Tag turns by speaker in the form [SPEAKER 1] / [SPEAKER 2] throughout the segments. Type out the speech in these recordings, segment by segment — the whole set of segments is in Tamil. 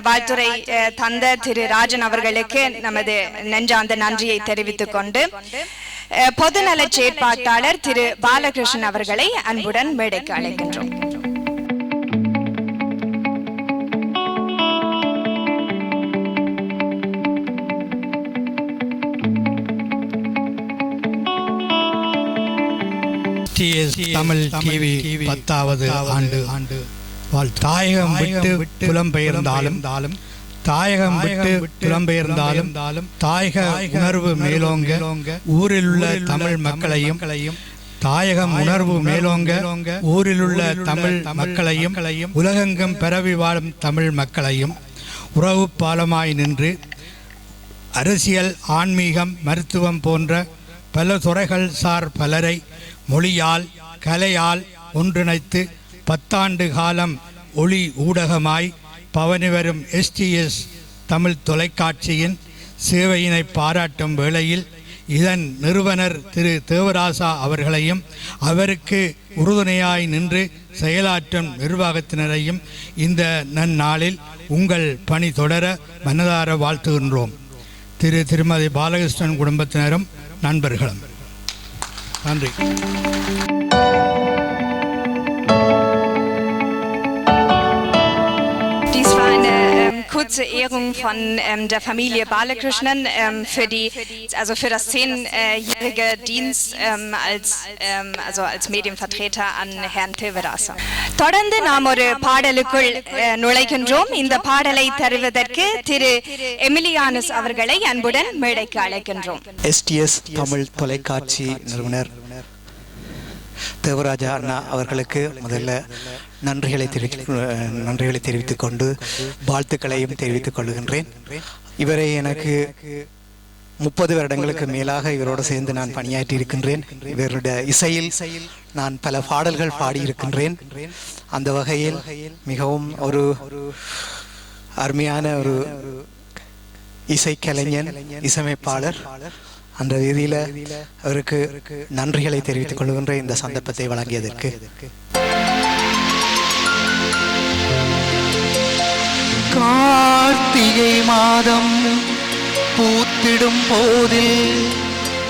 [SPEAKER 1] வாழ்த்துரை தந்த திரு ராஜன் அவர்களுக்கு நமது நெஞ்சார்ந்த நன்றியை தெரிவித்துக் கொண்டு பொதுநல செயற்பாட்டாளர் திரு பாலகிருஷ்ணன் அவர்களை அன்புடன் மேடைக்கு அழைக்கின்றோம்.
[SPEAKER 2] தமிழ் டிவி 10வது ஆண்டு தாயகம் விட்டு புலம்பெயர்ந்தாலும் தாயக உணர்வு மேலோங்க ஊரில் உள்ள தமிழ் மக்களையும் தாயகம் உணர்வு மேலோங்க ஊரில் உள்ள தமிழ் மக்களையும் உலகெங்கும் பரவி வாழும் தமிழ் மக்களையும் உறவு பாலமாய் நின்று அரசியல், ஆன்மீகம், மருத்துவம் போன்ற பல துறைகள் சார் பலரை மொழியால் கலையால் ஒன்றிணைத்து 10 ஆண்டு காலம் ஒளி ஊடகமாய் பவனி வரும் STS தமிழ் தொலைக்காட்சியின் சேவையினை பாராட்டும் வேளையில் இதன் நிறுவனர் திரு தேவராசா அவர்களையும் அவருக்கு உறுதுணையாய் நின்று செயலாற்றும் நிர்வாகத்தினரையும் இந்த நன்னாளில் உங்கள் பணி தொடர மனதார வாழ்த்துகின்றோம். திருமதி பாலகிருஷ்ணன் குடும்பத்தினரும் நண்பர்களும் நன்றி.
[SPEAKER 1] Kurze Ehrung von der Familie Balakrishnan für das 10-jährige Dienst als Medienvertreter an Herrn Theverasa. தொடர்ந்து நாம் ஒரு பாடலுக்குள் நுழைகின்றோம். இந்த பாடலை தருவதற்கு திரு எமிலியானஸ் அவர்களை அன்புடன் மேடைக்கு அழைக்கின்றோம்.
[SPEAKER 3] STS தமிழ் தொலைக்காட்சி நிறுவனர் தேவராஜா அண்ணா அவர்களுக்கு முதல்ல நன்றிகளை தெரிவித்துக் கொண்டு வாழ்த்துக்களையும் தெரிவித்துக் கொள்கின்றேன். இவரை எனக்கு 30 வருடங்களுக்கு மேலாக இவரோடு சேர்ந்து நான் பணியாற்றி இருக்கின்றேன். இவருடைய இசையில் நான் பல பாடல்கள் பாடியிருக்கின்றேன். அந்த வகையில் மிகவும் ஒரு அருமையான ஒரு இசைக்கலைஞன், இசையமைப்பாளர். அந்த ரீதியில் அவருக்கு நன்றிகளை தெரிவித்துக் கொள்கின்ற இந்த சந்தர்ப்பத்தை வழங்கியதற்கு. கார்த்திகை மாதம் பூத்திடும் போதில்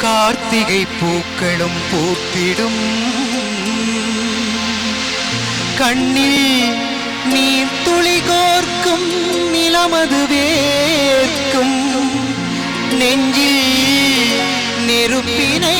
[SPEAKER 3] கார்த்திகை பூக்களும் பூத்திடும், கண்ணில் நீர் துளி கோர்க்கும் நிலமது வேர்க்கும், நெஞ்சில் நெருப்பினை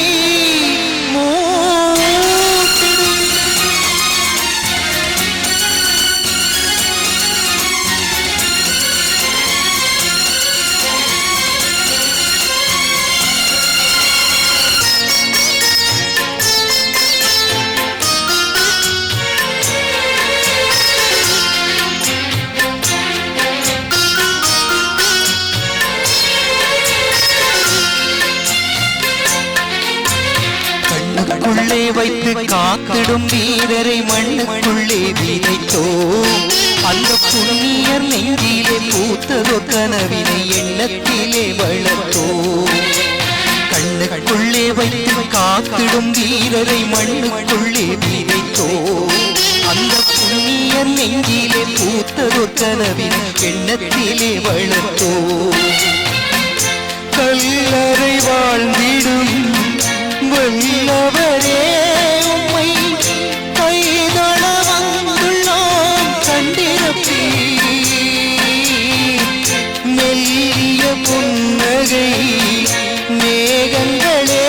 [SPEAKER 3] வைத்து காத்திடும் வீரரை மண்ணுக்குள்ளே விதைத்தோ, அந்த புண்ணியர் நெஞ்சிலே பூத்ததோ கனவினை எண்ணத்திலே வளர்த்தோ. கண்ணுக்குள்ளே வைத்து காத்திடும் வீரரை மண்ணுக்குள்ளே விதைத்தோ, அந்த புண்ணியர் நெஞ்சிலே பூத்ததோ கனவினை எண்ணத்திலே வளர்த்தோ. கல்லறை வாழ்ந்திடும் வல்லவரே உம்மை கைதள வந்துள்ளோம் கண்டிருப்பீ, மெல்லிய புன்னகை மேகங்களே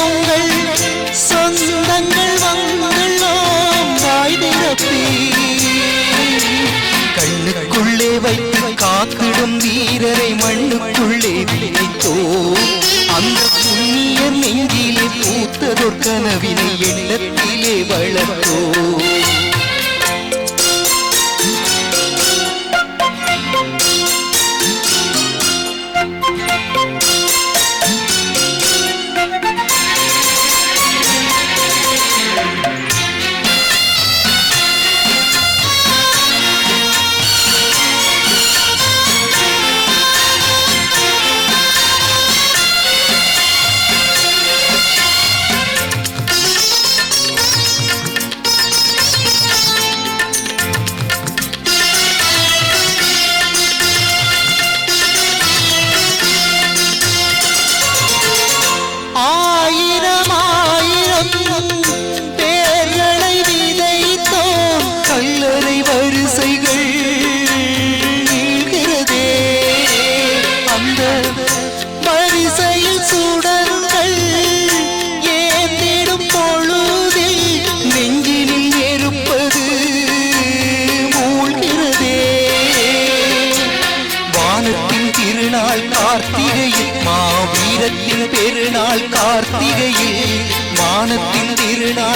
[SPEAKER 3] உங்கள் சொந்தங்கள் வந்துள்ளோம் வாய்திறப்பீ. கண்ணுக்குள்ளே வைத்து காத்திடும் வீரரை மண்ணுக்குள்ளே விதைத்தோ, அந்த புண்ணிய நெஞ்சிலே பூத்ததொரு கனவினை எண்ணத்திலே வளர்த்தோ.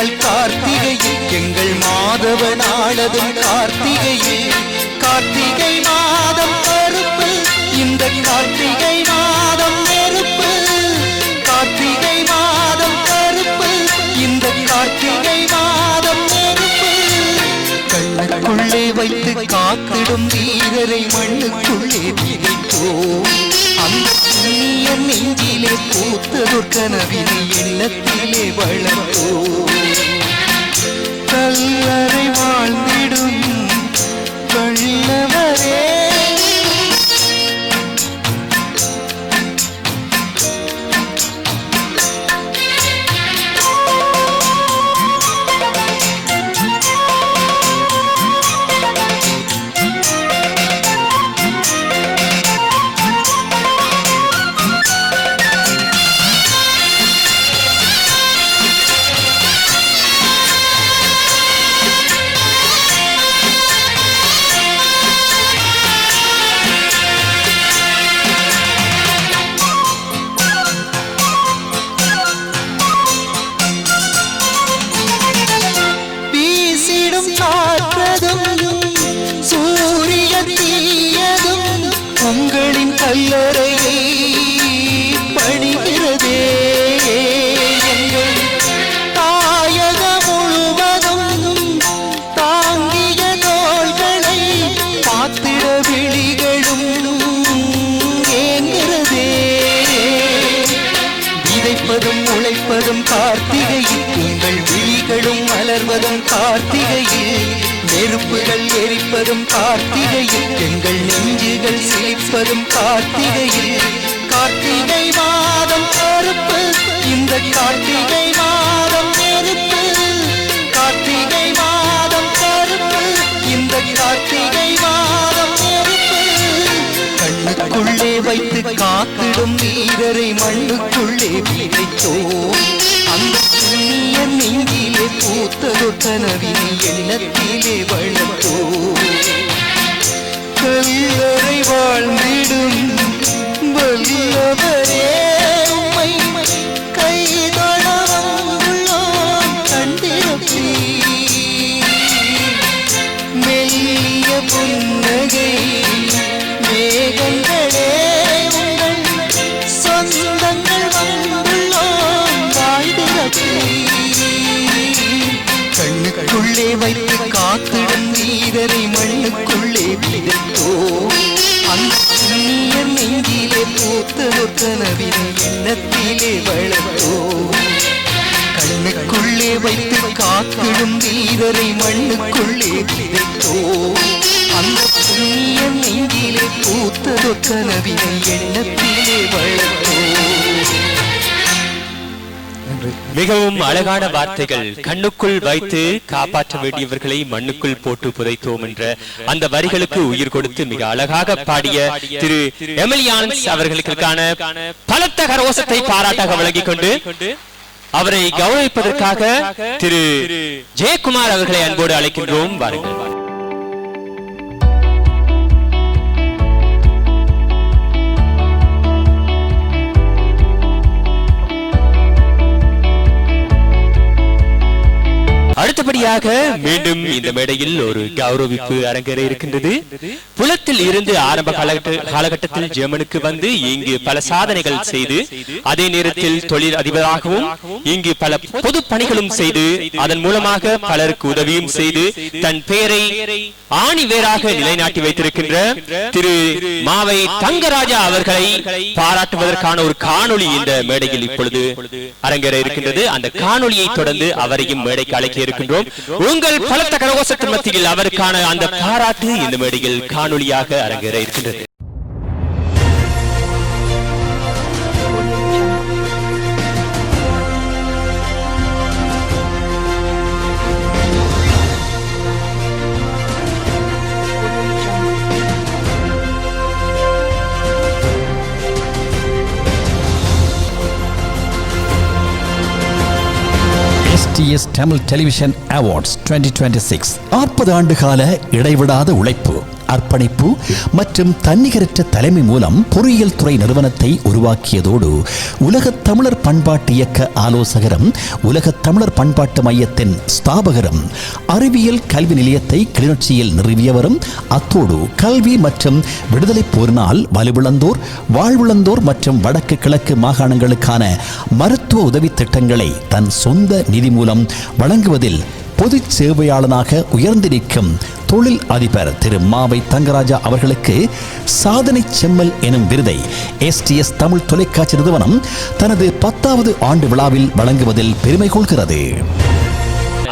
[SPEAKER 4] நாள் கார்த்திகையில் எங்கள் மாதவ நாளதும் கார்த்திகையில் கார்த்திகை மாதம் கருப்பு இந்த கார்த்திகை மாதம் நெருப்பு கார்த்திகை மாதம் கருப்பு இந்த கார்த்திகை மாதம் நெருப்பு கண்ணுக்குள்ளே வைத்து காத்திடும் வீரரை மண்ணுக்குள்ளே விதைத்தோம் அந்த புண்ணிய நெஞ்சிலே பூத்ததொரு கனவினை எண்ணத்திலே வளர்த்தோம் கல்லறை வாழ்ந்திடும் வல்லவரே உங்களின் கல்லறையை பணிகிறதே எங்கள் தாயக முழுவதும் தாங்கிய தோள்களை பாத்திர விழிகளும் ஏங்கிறதே விதைப்பதும் உழைப்பதும் கார்த்திகையில் உங்கள் விழிகளும் மலர்வதும் கார்த்திகையில் நெருப்புகள் எரிப்பதும் கார்த்திகையில் எங்கள் நெஞ்சுகள் சிலிப்பதும் கார்த்திகையில் கார்த்திகை மாதம் கருப்பு இந்த கார்த்திகை மாதம் நெருப்பு கார்த்திகை மாதம் கருப்பு இந்த கார்த்திகை மாதம் நெருப்பு கண்ணுக்குள்ளே வைத்து காத்திடும் வீரரை மண்ணுக்குள்ளே விதைத்தோம் அந்த புண்ணிய நெஞ்சிலே பூத்ததொரு கனவினை எண்ணத்திலே வளர்த்தோம் கல்லறை வாழ்ந்திடும் வல்லவரே உம்மை கைதொழ வந்துள்ளோம் கண்டிருப்பீ மெல்லிய புன்னகை மேகங்களே உங்கள் சொந்தங்கள் வந்துள்ளோம் கண்ணுக்குள்ளே வைத்து காத்திடும் வீரரை மண்ணுக்குள்ளே விதைத்தோம் அந்த புண்ணிய நெஞ்சிலே பூத்ததொரு கனவினை எண்ணத்திலே வளர்த்தோம் கண்ணுக்குள்ளே வைத்து காத்திடும் வீரரை மண்ணுக்குள்ளே விதைத்தோம் அந்த புண்ணிய நெஞ்சிலே பூத்ததொரு கனவினை எண்ணத்திலே வளர்த்தோம்.
[SPEAKER 5] மிகவும் அழகான வார்த்தைகள். கண்ணுக்குள் வைத்து காப்பாற்ற வேண்டியவர்களை மண்ணுக்குள் போட்டு புதைத்தோம் என்ற அந்த வரிகளுக்கு உயிர் கொடுத்து மிக அழகாக பாடிய திரு எமிலியான்ஸ் அவர்களுக்கான பலத்த கரகோஷத்தை பாராட்டாக வழங்கிக் கொண்டு அவரை கௌரவிப்பதற்காக திரு ஜெயக்குமார் அவர்களை அன்போடு அழைக்கின்றோம். வாருங்கள். அடுத்தபடியாக மீண்டும் இந்த மேடையில் ஒரு கௌரவிப்பு அரங்கேற இருக்கின்றது. புலத்தில் இருந்து ஆரம்ப காலகட்டத்தில் ஜெர்மனுக்கு வந்து இங்கு பல சாதனைகள் செய்து அதே நேரத்தில் தொழில் அதிபராகவும் இங்கு பல பொது பணிகளும் செய்து அதன் மூலமாக பலருக்கு உதவியும் செய்து தன் பெயரை ஆணி வேறாக நிலைநாட்டி வைத்திருக்கின்ற திரு மாவை தங்கராஜா அவர்களை பாராட்டுவதற்கான ஒரு காணொளி இந்த மேடையில் இப்பொழுது அரங்கேற இருக்கின்றது. அந்த காணொளியை தொடர்ந்து அவரையும் மேடைக்கு அழைக்க இருக்கின்றோம். உங்கள் பலத்த கரகோஷத்தின் மத்தியில் அவருக்கான அந்த பாராட்டு இந்த மேடையில் காணொளியாக அரங்கேற இருக்கின்றது.
[SPEAKER 6] STS Tamil Television Awards 2026 40 ஆண்டு கால இடைவிடாத உழைப்பு, அர்ப்பணிப்பு மற்றும் தன்னிகரற்ற தலைமை மூலம் பொறியியல் துறை நிறுவனத்தை உருவாக்கியதோடு உலகத் தமிழர் பண்பாட்டு இயக்க ஆலோசகரும் உலகத் தமிழர் பண்பாட்டு மையத்தின் ஸ்தாபகரும் அறிவியல் கல்வி நிலையத்தை கிளிநொச்சியில் நிறுவியவரும் அத்தோடு கல்வி மற்றும் விடுதலை போரினால் வலுவிழந்தோர் வாழ்விழந்தோர் மற்றும் வடக்கு கிழக்கு மாகாணங்களுக்கான மருத்துவ உதவி திட்டங்களை தன் சொந்த நிதி மூலம் வழங்குவதில் பொது சேவையாளனாக உயர்ந்திருக்கும் தொழில் அதிபர் திரு மாவை தங்கராஜா அவர்களுக்கு சாதனை செம்மல் எனும் விருதை STS தமிழ் தொலைக்காட்சி நிறுவனம் தனது 10வது ஆண்டு விழாவில் வழங்குவதில் பெருமை கொள்கிறது.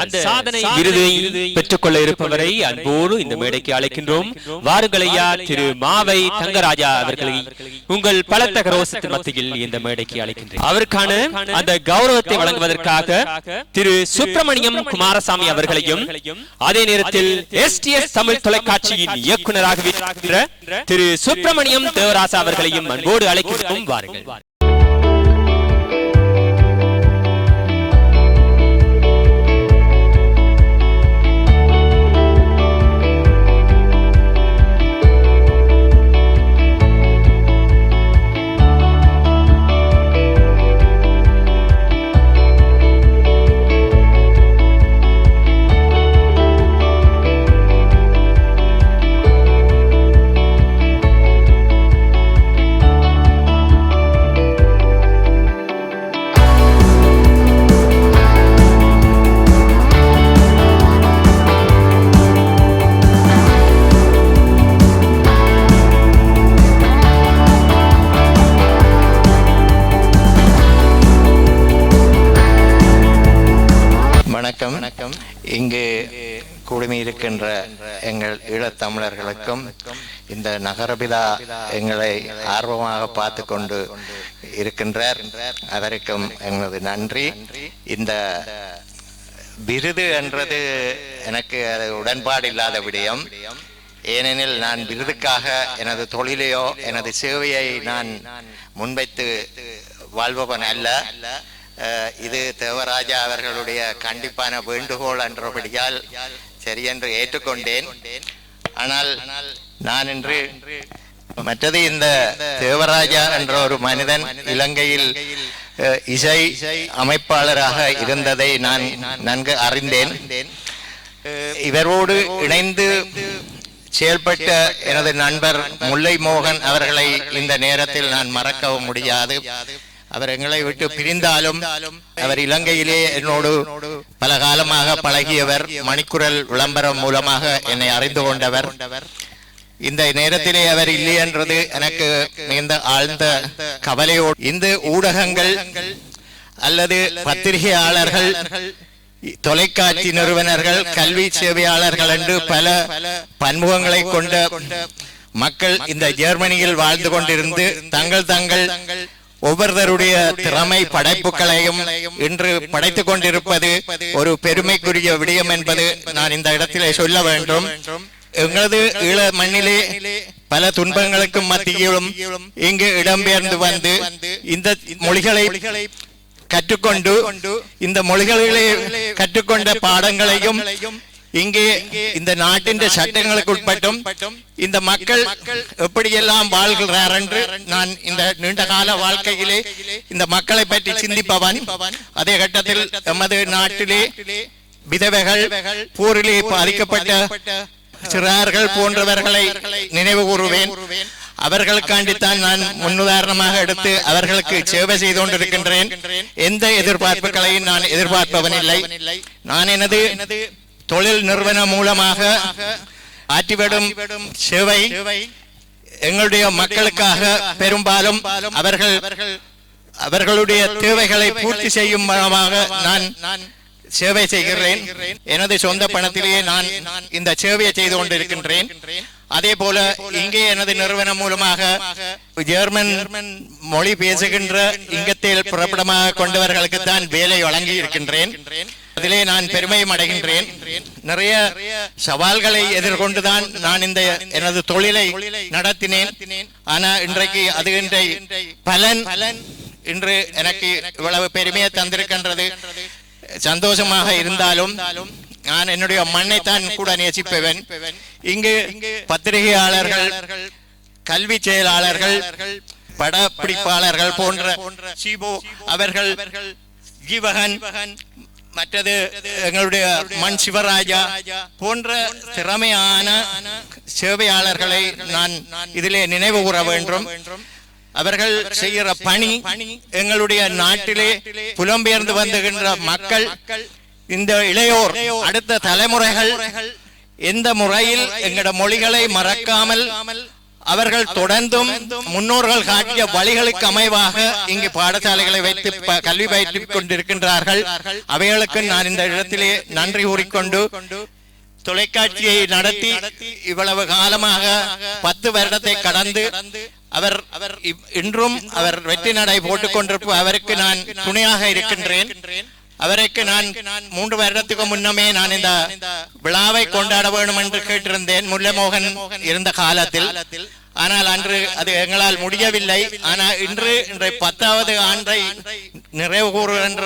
[SPEAKER 5] அந்த சாதனை விருதை பெற்றுக்கொள்ள இருப்பவரை அன்போடு இந்த மேடைக்கு அழைக்கின்றோம். வாருங்கள் ஐயா, திரு மாவை தங்கராஜா அவர்களை உங்கள் பலத்த கரோசத்தின் மத்தியில் இந்த மேடைக்கு அழைக்கின்றேன். அவருக்கான அந்த கௌரவத்தை வழங்குவதற்காக திரு சுப்பிரமணியம் குமாரசாமி அவர்களையும் அதே நேரத்தில் STS தமிழ் தொலைக்காட்சியின் இயக்குநராக திரு சுப்பிரமணியம் தேவராசா அவர்களையும் அன்போடு அழைக்கின்றோம். வாருங்கள்.
[SPEAKER 7] வணக்கம். இங்கு குழுமியிருக்கின்ற எங்கள் ஈழத்தமிழர்களுக்கும் இந்த நகரபிதா எங்களை ஆர்வமாக பார்த்து கொண்டு இருக்கின்றார், அவருக்கும் எங்களது நன்றி. இந்த விருது என்றது எனக்கு அது உடன்பாடு இல்லாத விடயம். ஏனெனில் நான் விருதுக்காக எனது தொழிலையோ எனது சேவையை நான் முன்வைத்து வாழ்பவன் அல்ல. இது தேவராஜா அவர்களுடைய கண்டிப்பான வேண்டுகோள் என்றபடியால் சரியென்று ஏற்றுக்கொண்டேன். ஆனால் நான் இன்று மற்றது இந்த தேவராஜா என்ற ஒரு மனிதன் இலங்கையில் இசை அமைப்பாளராக இருந்ததை நான் நன்கு அறிந்தேன். இவரோடு இணைந்து செயல்பட்ட எனது நண்பர் முல்லை மோகன் அவர்களை இந்த நேரத்தில் நான் மறக்கவும் முடியாது. அவர் எங்களை விட்டு பிரிந்தாலும் அவர் இலங்கையிலே என்னோடு பல காலமாக பழகியவர், மணிக்குரல் விளம்பரம் மூலமாக என்னை அறிந்து கொண்டவர். இந்த நேரத்திலே அவர் இல்லை என்றது எனக்கு மிகுந்த ஆழ்ந்த கவலையோடு. இந்த ஊடகங்கள் அல்லது பத்திரிகையாளர்கள், தொலைக்காட்சி நிறுவனர்கள், கல்வி சேவையாளர்கள் என்று பல பன்முகங்களை கொண்ட மக்கள் இந்த ஜெர்மனியில் வாழ்ந்து கொண்டிருந்து தங்கள் ஒவ்வொருவருடைய திறமை படைப்புகளையும் இன்று படைத்துக் கொண்டிருப்பது ஒரு பெருமைக்குரிய விடயம் என்பது நான் இந்த இடத்திலே சொல்ல வேண்டும். எங்களது ஈழ மண்ணிலே பல துன்பங்களுக்கும் மத்தியிலும் இங்கு இடம்பெயர்ந்து வந்து இந்த மொழிகளை கற்றுக்கொண்டு இந்த மொழிகளிலே கற்றுக்கொண்ட பாடங்களையும் இங்கே இந்த நாட்டின் சட்டங்களுக்கு உட்பட்டும் இந்த மக்கள் எப்படியெல்லாம் வாழ்கிறார் என்று நான் இந்த நீண்ட கால வாழ்க்கையிலே இந்த மக்களை பற்றி சிந்திப்பவன். அதே கட்டத்தில் எமது நாட்டிலே விதவைகள், போரிலே பாதிக்கப்பட்ட சிறார்கள் போன்றவர்களை நினைவு கூறுவேன். அவர்களுக்காண்டித்தான் நான் முன்னுதாரணமாக எடுத்து அவர்களுக்கு சேவை செய்து கொண்டிருக்கின்றேன். எந்த எதிர்பார்ப்புகளையும் நான் எதிர்பார்ப்பவன் இல்லை. நான் எனது தொழில் நிறுவனம் மூலமாக ஆற்றிவிடும் சேவை எங்களுடைய மக்களுக்காக பெரும்பாலும் அவர்களுடைய தேவைகளை பூர்த்தி செய்யும் மூலமாக நான் சேவை செய்கிறேன். எனது சொந்த பணத்திலேயே நான் இந்த சேவையை செய்து கொண்டிருக்கின்றேன். அதே போல இங்கே எனது நிறுவனம் மூலமாக ஜெர்மன் மொழி பேசுகின்ற இங்கத்தில் புறப்படமாக கொண்டவர்களுக்கு தான் வேலை வழங்கி இருக்கின்றேன். அதிலே நான் பெருமையும் அடைகின்றேன். நிறைய சவால்களை எதிர்கொண்டுதான் நான் இந்த எனது தொழிலை நடத்தினேன். ஆனா இன்றைக்கு அது பலன் இன்று எனக்கு இவ்வளவு பெருமையை தந்திருக்கின்றது. சந்தோஷமாக இருந்தாலும் நான் என்னுடைய மண்ணை தான் கூட நேசிப்பவன். இங்கு பத்திரிகையாளர்கள், கல்வி செயலாளர்கள், படப்பிடிப்பாளர்கள் போன்ற சிபோ அவர்கள், ஜீவகன், மற்றது எங்களுடைய மண் சிவராஜா போன்ற திறமையான சேவையாளர்களை நான் இதிலே நினைவு கூற வேண்டும். அவர்கள் செய்கிற பணி எங்களுடைய நாட்டிலே புலம்பெயர்ந்து வந்துகின்ற மக்கள், இந்த இளையோர், அடுத்த தலைமுறைகள் எந்த முறையில் எங்களோட மொழிகளை மறக்காமல் அவர்கள் தொடர்ந்தும் முன்னோர்கள் காட்டிய வழிகளுக்கு அமைவாக இங்கு பாடசாலைகளை வைத்து கல்வி பயிற்றுக் கொண்டிருக்கின்றார்கள். அவைகளுக்கு நான் இந்த இடத்திலே நன்றி கூறிக்கொண்டு, தொலைக்காட்சியை நடத்தி இவ்வளவு காலமாக 10 வருடத்தை கடந்து அவர் இன்றும் அவர் வெற்றி நடை போட்டுக் கொண்டிருப்ப அவருக்கு நான் துணையாக இருக்கின்றேன். அவருக்கு நான் 3 வருடத்துக்கு முன்னமே நான் இந்த விழாவை கொண்டாட வேண்டும் என்று கேட்டிருந்தேன், முல்லைமோகன் இருந்த காலத்தில். ஆனால் அன்று அது எங்களால் முடியவில்லை. ஆனால் இன்று 10வது ஆண்டை நிறைவு கூறுகின்ற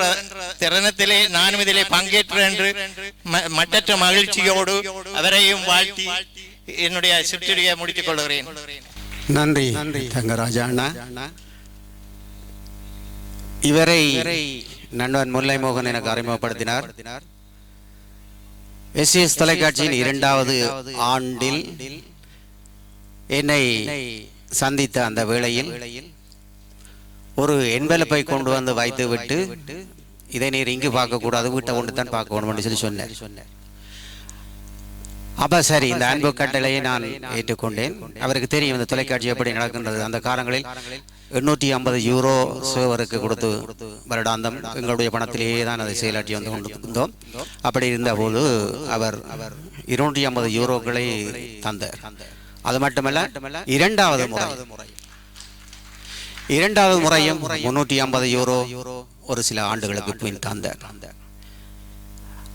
[SPEAKER 7] தருணத்திலே நானும் இதிலே பங்கேற்றேன் என்று மட்டற்ற மகிழ்ச்சியோடு அவரையும் வாழ்த்தி என்னுடைய சிற்றுரையை முடித்துக் கொள்கிறேன்.
[SPEAKER 8] நன்றி தங்கராஜா அண்ணா. இவரை நண்பன் முல்லைமோகன் எனக்கு அறிமுகப்படுத்தினார். எஸ்எஸ் தொலைக்காட்சியின் 2வது ஆண்டில் என்னை சந்தித்த அந்த வேளையில் ஒரு என்வெலப்பை கொண்டு வந்து வைத்து விட்டு, இதை நீர் இங்கு பார்க்க கூடாது, வீட்டை கொண்டு தான் பார்க்க வேணும் என்று சொல்லி சொன்னார். அப்ப சரி, இந்த அன்பு கட்டளையை நான் ஏற்றுக்கொண்டேன். அவருக்கு தெரியும் இந்த தொலைக்காட்சி எப்படி நடக்கின்றது. அந்த காலங்களில் 850 யூரோ சேவருக்கு கொடுத்து வருடாந்தம் எங்களுடைய பணத்திலேயே தான் அதை செயலாற்றி வந்து கொண்டிருந்தோம். அப்படி இருந்தபோது அவர் 250 யூரோக்களை தந்தார். அது மட்டுமல்ல, இரண்டாவது முறையும் 350 யூரோ ஒரு சில ஆண்டுகளுக்கு பின் தந்தார்.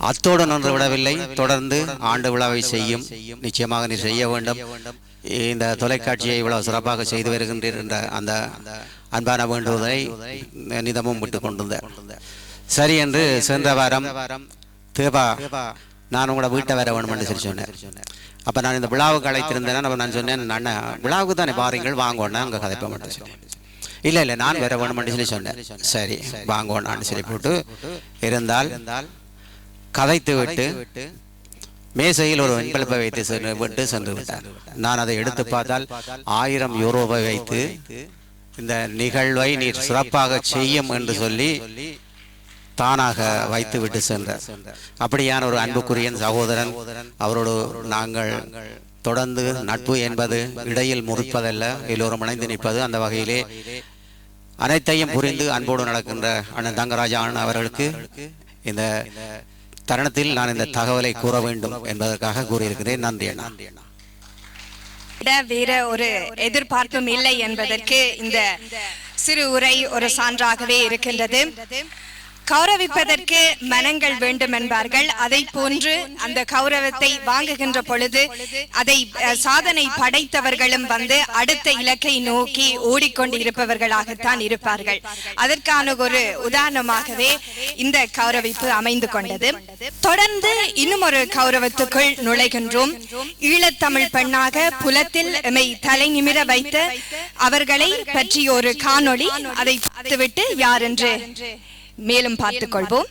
[SPEAKER 8] அத்தோடு நின்று விடவில்லை, தொடர்ந்து ஆண்டு விழாவை செய்யும், நிச்சயமாக நீ செய்ய வேண்டும், இந்த தொலைக்காட்சியை இவ்வளவு சிறப்பாக செய்து வருகின்றீர் என்ற அந்த அன்பான வேண்டுவதை நிதமும் விட்டுக் கொண்டிருந்தார். சரி என்று சென்ற வாரம், தேவா நான் உங்களோட வீட்டை வர வேணும் என்று சொல்லி சொன்னேன். அப்ப நான் இந்த விழாவுக்கு அழைத்திருந்தேன். நான் சொன்னேன், அண்ணா விழாவுக்கு தானே பாருங்கள், வாங்கோன்னா அங்கே கதைப்ப மாட்டேன் சொன்னேன். இல்லை நான் வேற வேணும் என்று சொல்லி சொன்னேன். சரி வாங்கோன்னான்னு சொல்லி போட்டு இருந்தால் கதைத்து விட்டு மேசையில் ஒரு வெண்பலப்பை வைத்து சென்று விட்டார். நான் அதை எடுத்து பார்த்தால் 1000 யூரோவை வைத்து இந்த நிகழ்வை நீர் சிறப்பாக செய்யும் என்று சொல்லி தானாக வைத்து விட்டு சென்றார். அப்படியான ஒரு அன்புக்குரிய சகோதரன். அவரோடு நாங்கள் தொடர்ந்து நட்பு என்பது இடையில் முறிப்பதல்ல, எல்லோரும் இணைந்து நிற்பது. அந்த வகையிலே அனைத்தையும் புரிந்து அன்போடு நடக்கின்ற அண்ணன் தங்கராஜா அவர்களுக்கு இந்த தருணத்தில் நான் இந்த தகவலை கூற வேண்டும் என்பதற்காக கூறியிருக்கிறேன். நன்றி அண்ணா.
[SPEAKER 1] வேற ஒரு எதிர்பார்ப்பும் இல்லை என்பதற்கு இந்த சிறு உரை ஒரு சான்றாகவே இருக்கின்றது. கௌரவிப்பதற்கு மனங்கள் வேண்டும் என்பார்கள். அதை போன்று அந்த கௌரவத்தை வாங்குகின்ற பொழுது அதை சாதனை படைத்தவர்களும் வந்து அடுத்த இலக்கை நோக்கி ஓடிக்கொண்டு இருப்பவர்களாகத்தான் இருப்பார்கள். அதற்கான ஒரு உதாரணமாகவே இந்த கௌரவிப்பு அமைந்து கொண்டது. தொடர்ந்து இன்னும் ஒரு கௌரவத்துக்குள் நுழைகின்றோம். ஈழத்தமிழ் பெண்ணாக புலத்தில் எம்மை தலை நிமிர வைத்த அவர்களை பற்றிய ஒரு காணொளி. அதை பார்த்துவிட்டு யார் என்று மேலும் பார்த்துக் கொள்வோம்.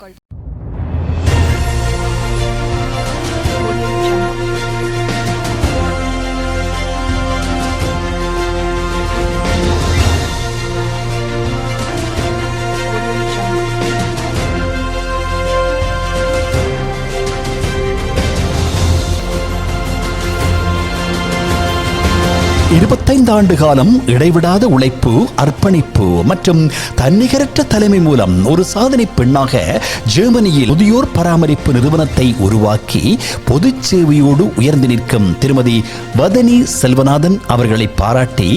[SPEAKER 6] ஆண்டு காலம் இடைவிடாத உழைப்பு, அர்ப்பணிப்பு மற்றும் தன்னிகரற்ற தலைமை மூலம் ஒரு சாதனை பெண்ணாக ஜெர்மனியில் முதியோர் பராமரிப்பு நிறுவனத்தை உருவாக்கி பொது சேவையோடு உயர்ந்து நிற்கும் திருமதி வதனி செல்வநாதன் அவர்களை பாராட்டி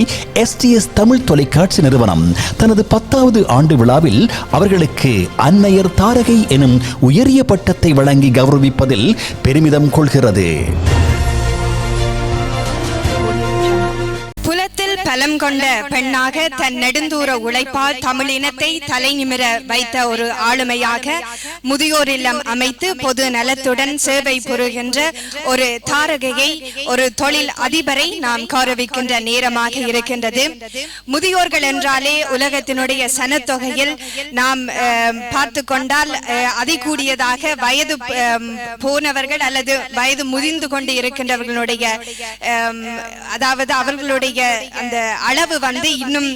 [SPEAKER 6] STS தமிழ் தொலைக்காட்சி நிறுவனம் தனது 10வது ஆண்டு விழாவில் அவர்களுக்கு அன்னையர் தாரகை எனும் உயரிய பட்டத்தை வழங்கி கௌரவிப்பதில் பெருமிதம் கொள்கிறது.
[SPEAKER 1] பலம் கொண்ட பெண்ணாக தன் நெடுந்தூர உழைப்பால் தமிழினத்தை தலை நிமிர வைத்த ஒரு ஆளுமையாக முதியோர் இல்லம் அமைத்து பொது நலத்துடன் சேவை புரிகின்ற ஒரு தாரகையை, ஒரு தொழில் அதிபரை நாம் கௌரவிக்கின்ற நேரமாக இருக்கின்றது. முதியோர்கள் என்றாலே உலகத்தினுடைய சனத்தொகையில் நாம் பார்த்து கொண்டால் அதிகூடியதாக வயது போனவர்கள் அல்லது வயது முதிர்ந்து கொண்டு இருக்கின்றவர்களுடைய அதாவது அவர்களுடைய அந்த அளவு இன்னும்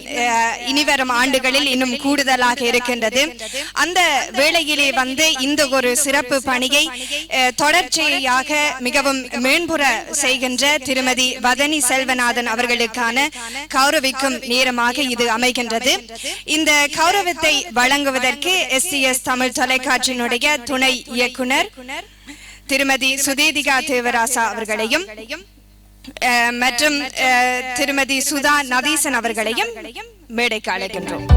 [SPEAKER 1] இனிவரும் ஆண்டுகளில் இன்னும் கூடுதலாக இருக்கின்றது. அந்த வேளையிலே இந்த ஒரு சிறப்பு பணியை தொடர்ச்சியாக மிகவும் மேம்புற செய்கின்ற திருமதி வதனி செல்வநாதன் அவர்களுக்கான கௌரவிக்கும் நேரமாக இது அமைகின்றது. இந்த கௌரவத்தை வழங்குவதற்கு SCS தமிழ் தொலைக்காட்சியினுடைய துணை இயக்குனர் திருமதி சுதேதிகா தேவராசா அவர்களையும் மற்றும் திருமதி சுதா நதீசன் அவர்களையும் மேடைக்கு அழைக்கின்றோம்.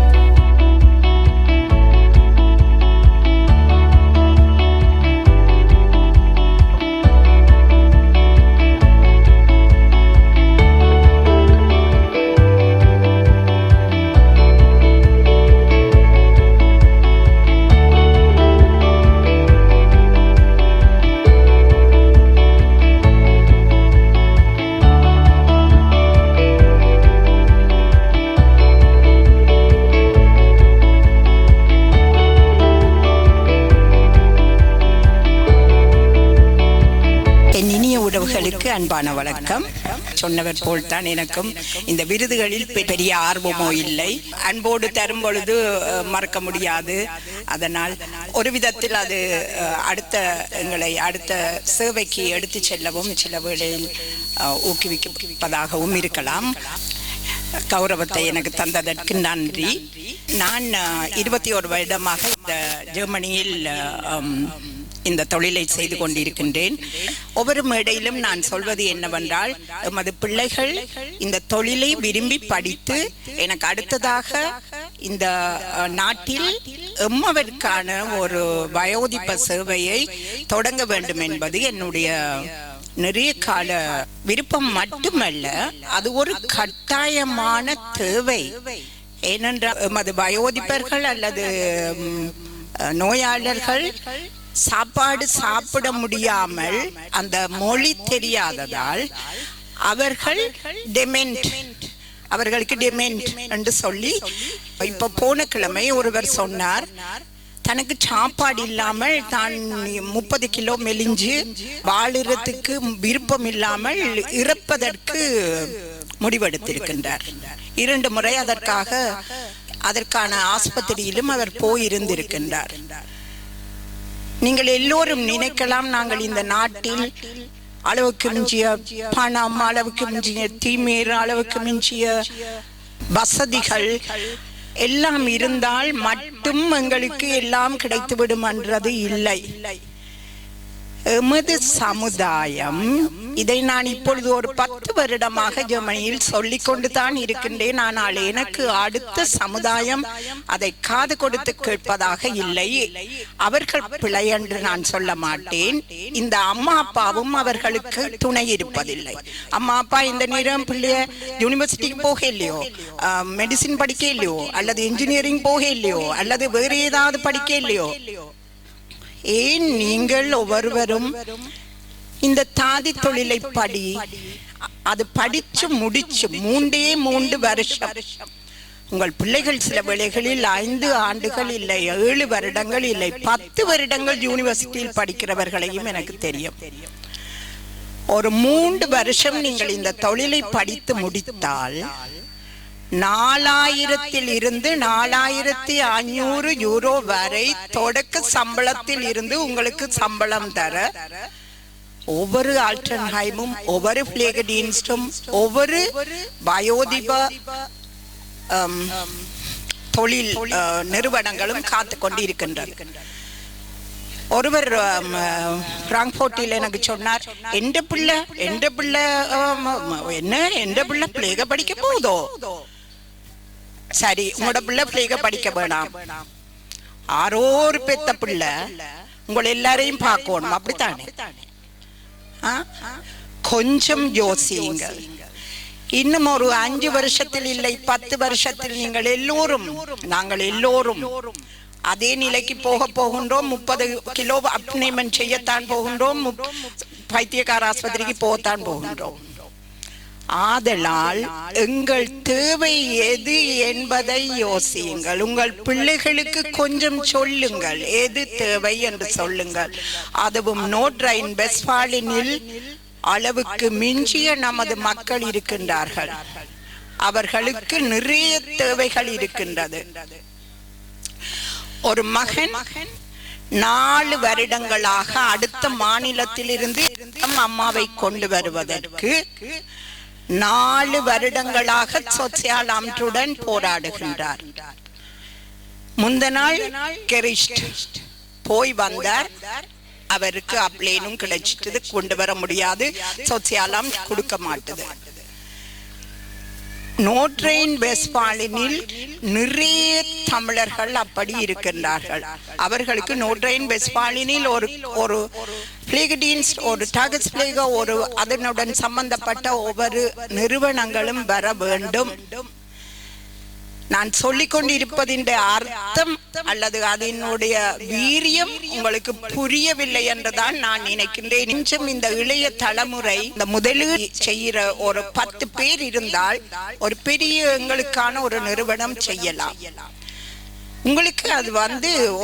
[SPEAKER 9] அன்பான வணக்கம். சொன்னவர் போல்தான் எனக்கும் இந்த விருதுகளில் பெரிய ஆர்வமோ இல்லை. அன்போடு தரும் பொழுது மறக்க முடியாது. அதனால் ஒரு விதத்தில் அது எங்களை அடுத்த சேவைக்கு எடுத்து செல்லவும் சில வேளையில் ஊக்குவிப்பதாகவும் இருக்கலாம். கௌரவத்தை எனக்கு தந்ததற்கு நன்றி. நான் 21 வருடமாக இந்த ஜெர்மனியில் இந்த தொழிலை செய்து கொண்டிருக்கின்றேன். ஒவ்வொரு மேடையிலும் நான் சொல்வது என்னவென்றால், எமது பிள்ளைகள் இந்த தொழிலை விரும்பி படித்து எனக்கு அடுத்ததாக இந்த நாட்டில் எம்மவருக்கான ஒரு வயோதிப சேவையை தொடங்க வேண்டும் என்பது என்னுடைய நிறைய கால விருப்பம் மட்டுமல்ல, அது ஒரு கட்டாயமான தேவை. ஏனென்றால் எமது வயோதிபர்கள் அல்லது நோயாளர்கள் சாப்பாடு சாப்பிட முடியாமல் அந்த மொழி தெரியாததால் அவர்களுக்கு டெமெண்ட் என்று சொல்லி, இப்ப போன கிழமை ஒருவர் சொன்னார், தனக்கு சாப்பாடு இல்லாமல் தான் 30 கிலோ மெலிஞ்சு வாழுறதுக்கு விருப்பம் இல்லாமல் இறப்பதற்கு முடிவெடுத்திருக்கின்றார். 2 முறை அதற்கான ஆஸ்பத்திரியிலும் அவர் போயிருந்திருக்கின்றார். நீங்கள் எல்லோரும் நினைக்கலாம், நாங்கள் இந்த நாட்டில் அளவுக்கு மிஞ்சிய பணம், அளவுக்கு மிஞ்சிய தீமீர், அளவுக்கு மிஞ்சிய வசதிகள் எல்லாம் இருந்தால் மட்டும் எங்களுக்கு எல்லாம் கிடைத்துவிடும் என்றது இல்லை. எமது சமுதாயம், இதை நான் இப்பொழுது ஒரு 10 வருடமாக ஜெர்மனியில் சொல்லிக் கொண்டுதான் இருக்கின்றேன். ஆனால் எனக்கு அடுத்த சமுதாயம் அதை காது கொடுத்து கேட்பதாக இல்லை. அவர்கள் பிழை என்று நான் சொல்ல மாட்டேன். இந்த அம்மா அப்பாவும் அவர்களுக்கு துணை இருப்பதில்லை. அம்மா அப்பா இந்த நேரம் பிள்ளைய யூனிவர்சிட்டிக்கு போக இல்லையோ, மெடிசின் படிக்க இல்லையோ, அல்லது இன்ஜினியரிங் போக இல்லையோ, அல்லது வேறு ஏதாவது படிக்க இல்லையோ, ஏன் நீங்கள் ஒவ்வொருவரும் இந்த தாதி தொழிலை அது படிச்சு முடிச்சு 3 வருஷம், உங்கள் பிள்ளைகள் சில வேளைகளில் 5 ஆண்டுகள் இல்லை, 7 வருடங்கள் இல்லை, 10 வருடங்கள் யூனிவர்சிட்டியில் படிக்கிறவர்களையும் எனக்கு தெரியும். ஒரு 3 வருஷம் நீங்கள் இந்த தொழிலை படித்து முடித்தால் 4000 இருந்து 4500 யூரோ வரை தொடக்க சம்பளத்தில் இருந்து உங்களுக்கு சம்பளம் தர ஒவ்வொரு ஆல்டன்ஹைமும், ஒவ்வொரு பிளேகடின்ஸ்டும், ஒவ்வொரு வயோதிப தொழில் நிறுவனங்களும் காத்து கொண்டு இருக்கின்றன. ஒருவர் பிராங்க்ஃபோர்ட்டில் எனக்கு சொன்னார், எந்த பிள்ளை பிளேக படிக்க போதோ, சரி உங்களோட பிள்ளை பிளேக படிக்க வேணாம், ஆரோரு பெத்த பிள்ளை உங்களை எல்லாரையும் பார்க்கணும், அப்படித்தானே? கொஞ்சம் யோசியுங்கள். இன்னும் ஒரு 5 வருஷத்தில் இல்லை 10 வருஷத்தில் நாங்கள் எல்லோரும் அதே நிலைக்கு போகின்றோம். 30 கிலோ அப்னிமெண்ட் செய்யத்தான் போகின்றோம். பைத்தியக்கார ஆஸ்பத்திரிக்கு போகத்தான் போகின்றோம். ஆதலால் எங்கள் தேவை எது என்பதை யோசியுங்கள். உங்கள் பிள்ளைகளுக்கு கொஞ்சம் சொல்லுங்கள், எது தேவை என்று சொல்லுங்கள். அதுவும் நோர்த் ரைன் வெஸ்ட்பாலினில் அளவுக்கு மிஞ்சிய நமது மக்கள் இருக்கின்றார்கள். அவர்களுக்கு நிறைய தேவைகள் இருக்கின்றது. ஒரு மகன் 4 வருடங்களாக அடுத்த மாநிலத்திலிருந்து அம்மாவை கொண்டு வருவதற்கு 4 வருடங்களாக சோசியல் அம்டுடன் போராடுகின்றார். முந்த நாள் கெரிஸ்ட் போய் வந்தார். அவருக்கு அப்ளேனும் கிடைச்சிட்டது, கொண்டு வர முடியாது, சோசியலம் கொடுக்க மாட்டது. நோர்த் ரைன் வெஸ்ட்பாலினில் நிறைய தமிழர்கள் அப்படி இருக்கின்றார்கள். அவர்களுக்கு நோர்த் ரைன் வெஸ்ட்பாலினில் ஒரு பிளேகடின்ஸ்ட், ஒரு டாகஸ் பிளேக, ஒரு அதனுடன் சம்பந்தப்பட்ட ஒவ்வொரு நிறுவனங்களும் வர வேண்டும். நான் சொல்லிக் கொண்டிருப்பதின் அர்த்தம் அல்லது அதனுடைய வீரியம் உங்களுக்கு புரியவில்லை என்றுதான் நான் நினைக்கின்றேன். நிச்சயம் இந்த இளைய தலைமுறை இந்த முதலீடு செய்கிற ஒரு 10 பேர் இருந்தால் ஒரு பெரிய எங்களுக்கான ஒரு நிறுவனம் செய்யலாம். உங்களுக்கு அது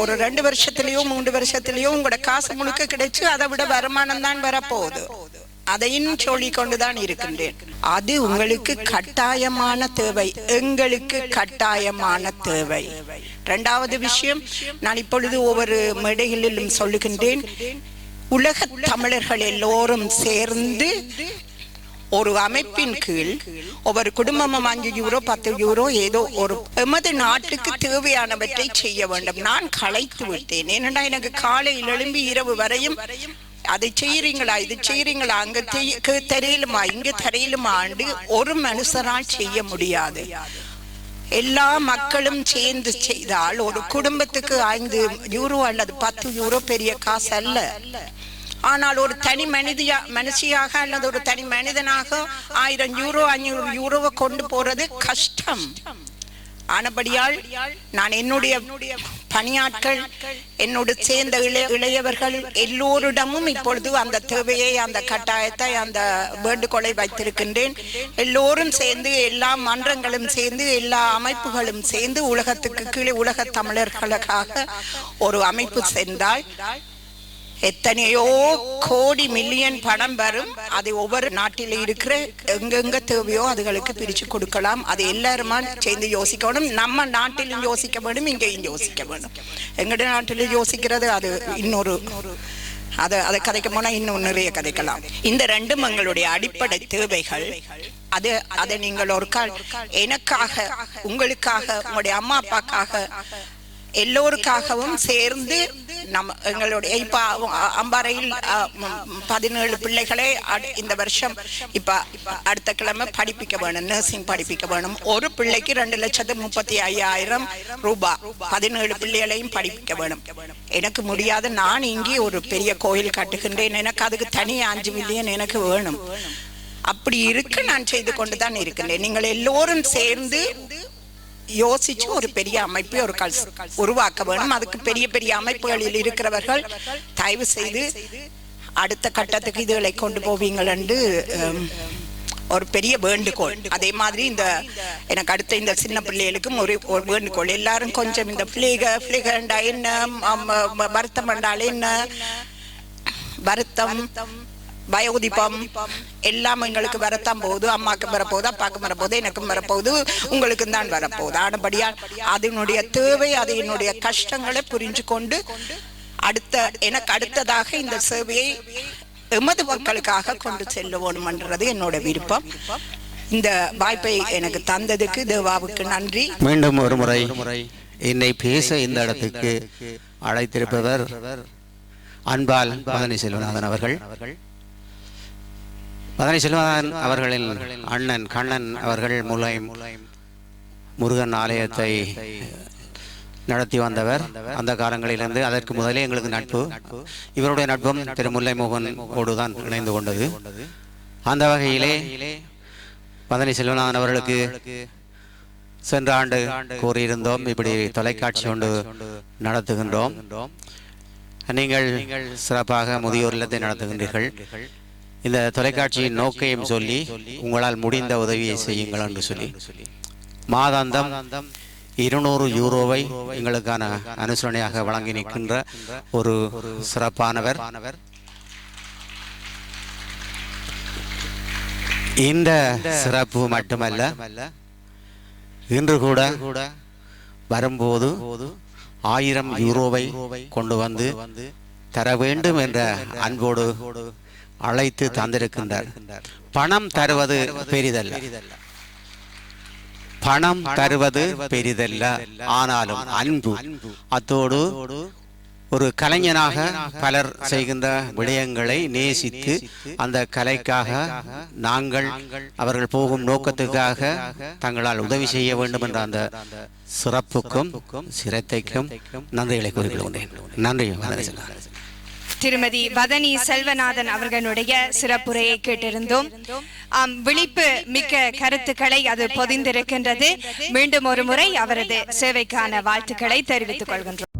[SPEAKER 9] ஒரு 2 வருஷத்திலேயோ 3 வருஷத்திலேயோ உங்களோட காசு முழுக்க கிடைச்சு அதை விட வருமானம் தான் வரப்போகுது. அதையும் சொல்லிக் கொண்டுதான் இருக்கின்றேன். அது உங்களுக்கு கட்டாயமான தேவை, எங்களுக்கு கட்டாயமான தேவை. 2வது விஷயம், நான் இப்பொழுது ஒவ்வொரு மேடைகளிலும் சொல்லுகின்றேன், உலக தமிழர்கள் எல்லோரும் சேர்ந்து ஒரு அமைப்பின் கீழ் ஒவ்வொரு குடும்பமும் 5 யூரோ 10 யூரோ ஏதோ ஒரு எமது நாட்டுக்கு தேவையானவற்றை செய்ய வேண்டும். நான் களைத்து விட்டேன். ஏனென்றா எனக்கு காலையில் எழும்பி இரவு வரையும் அதை செய்யறீங்களா, இது செய்யறீங்களா, அங்க தெரியலுமா, இங்க தெரியலுமாண்டு ஒரு மனுஷனால் செய்ய முடியாது. எல்லா மக்களும் சேர்ந்து செய்தால் ஒரு குடும்பத்துக்கு 5 யூரோ அல்லது 10 யூரோ பெரிய காசு அல்ல. ஆனால் ஒரு தனி மனுஷியாக அல்லது ஒரு தனி மனிதனாக 1000 யூரோ 500 யூரோவை கொண்டு போறது கஷ்டம். ஆனபடியால் நான் என்னுடைய பணியாட்கள், என்னோடு சேர்ந்த இளையவர்கள் எல்லோரிடமும் இப்பொழுது அந்த தேவையை, அந்த கட்டாயத்தை, அந்த வேண்டுகோளை வைத்திருக்கின்றேன். எல்லோரும் சேர்ந்து, எல்லா மன்றங்களும் சேர்ந்து, எல்லா அமைப்புகளும் சேர்ந்து உலகத்துக்கு கீழே உலக தமிழர்களுக்காக ஒரு அமைப்பு சேர்ந்தால் எத்தனையோ கோடி மில்லியன் பணம் வரும். அது ஒவ்வொரு நாட்டில் இருக்கிற எங்கெங்க தேவையோ அதுகளுக்கு பிரிச்சு கொடுக்கலாம். அது எல்லாருமா சேர்ந்து யோசிக்கணும். நம்ம நாட்டிலும் யோசிக்க வேண்டும், இங்கேயும் யோசிக்க வேண்டும். எங்கட நாட்டிலும் யோசிக்கிறது அது இன்னொரு, அதை கதைக்க போனா இன்னும் நிறைய கதைக்கலாம். இந்த 2ம் எங்களுடைய அடிப்படை தேவைகள். அதை நீங்கள் ஒரு கால் எனக்காக, உங்களுக்காக, உங்களுடைய அம்மா அப்பாக்காக, எல்லோருக்காகவும் சேர்ந்து எங்களுடைய இப்ப அம்பாறையில் 17 பிள்ளைகளை இந்த வருஷம் இப்ப அடுத்த கிழமை படிப்பிக்க வேணும், நர்சிங் படிப்பிக்க வேணும். ஒரு பிள்ளைக்கு 2,35,000 ரூபாய், 17 பிள்ளைகளையும் படிப்பிக்க வேணும். எனக்கு முடியாது. நான் இங்கே ஒரு பெரிய கோயில் கட்டுகின்றேன். எனக்கு அதுக்கு தனி 5 மில்லியன் எனக்கு வேணும். அப்படி இருக்கு, நான் செய்து கொண்டுதான் இருக்கின்றேன். நீங்கள் எல்லோரும் சேர்ந்து யோசிச்சு ஒரு பெரிய அமைப்பை ஒரு உருவாக்க வேணும். அதுக்கு பெரிய பெரிய அமைப்புகளில் இருக்கிறவர்கள் தயவு செய்து அடுத்த கட்டத்துக்கு இதுகளை கொண்டு போவீங்கள் என்று ஒரு பெரிய வேண்டுகோள். அதே மாதிரி எனக்கு அடுத்த இந்த சின்ன பிள்ளைகளுக்கும் ஒரு வேண்டுகோள். எல்லாரும் கொஞ்சம் இந்த பிள்ளைகண்டா என்ன, வருத்தம் என்றால் என்ன, வருத்தம், வயோதிபம் எல்லாம் எங்களுக்கு வரத்தான் போகுது. அம்மாக்கும் வரப்போகுது, அப்பாக்கும் வரப்போகுது, எனக்கும் வரப்போகுது, உங்களுக்கும் தான் வரப்போகுது. ஆனபடியால் அதனுடைய தேவை, அதனுடைய கஷ்டங்களை புரிஞ்சு கொண்டு எனக்கு அடுத்ததாக இந்த சேவையை எமது மக்களுக்காக கொண்டு செல்ல வேண்டும்ன்றது என்னோட விருப்பம். இந்த வாய்ப்பை எனக்கு தந்ததுக்கு தேவாவுக்கு நன்றி.
[SPEAKER 8] மீண்டும் ஒரு முறை என்னை பேச இந்த இடத்துக்கு அழைத்திருப்பவர் அன்பால் மதனி செல்வநாதன் அவர்கள். மதனி செல்வநாதன் அவர்களின் அண்ணன் கண்ணன் அவர்கள் மூலம் முருகன் ஆலயத்தை நடத்தி வந்தவர். அந்த காலங்களிலிருந்து அதற்கு முதலே எங்களுக்கு நட்பு. இவருடைய நட்பும் திரு முல்லை மோகன் ஓடுதான் இணைந்து கொண்டது. அந்த வகையிலே மதனி செல்வநாதன் அவர்களுக்கு சென்ற ஆண்டு கூறியிருந்தோம், இப்படி தொலைக்காட்சி ஒன்று நடத்துகின்றோம், நீங்கள் சிறப்பாக முதியோர் இல்லத்தை நடத்துகின்றீர்கள், இந்த தொலைக்காட்சியின் நோக்கையும் சொல்லி உங்களால் முடிந்த உதவியை செய்யுங்கள் என்று சொல்லி மாதாந்தம் 200 யூரோவை எங்களுக்கான அனுசரணையாக வழங்கி நிற்கின்ற ஒரு சிறப்பானவர். இந்த சிறப்பு மட்டுமல்ல, இன்று கூட வரும்போது 1000 யூரோவை கொண்டு வந்து தர வேண்டும் என்ற அன்போடு அழைத்து தந்திருக்கின்றார். பணம் தருவது பெரிதல்ல, பணம் தருவது பெரிதல்ல, ஆனாலும் அன்பு, அத்தோடு ஒரு கலைஞனாக பலர் செய்கின்ற விடயங்களை நேசித்து அந்த கலைக்காக நாங்கள் அவர்கள் போகும் நோக்கத்துக்காக தங்களால் உதவி செய்ய வேண்டும் என்ற அந்த சிறப்புக்கும் சிரத்தைக்கும் நன்றிகளை கூறிக்கொள்கிறேன். நன்றி.
[SPEAKER 1] திருமதி வதனி செல்வநாதன் அவர்களுடைய சிறப்புரையை கேட்டிருந்தோம். விழிப்பு மிக்க கருத்துக்களை அது பொதிந்திருக்கின்றது. மீண்டும் ஒரு முறை அவரது சேவைக்கான வாழ்த்துக்களை தெரிவித்துக் கொள்கின்றோம்.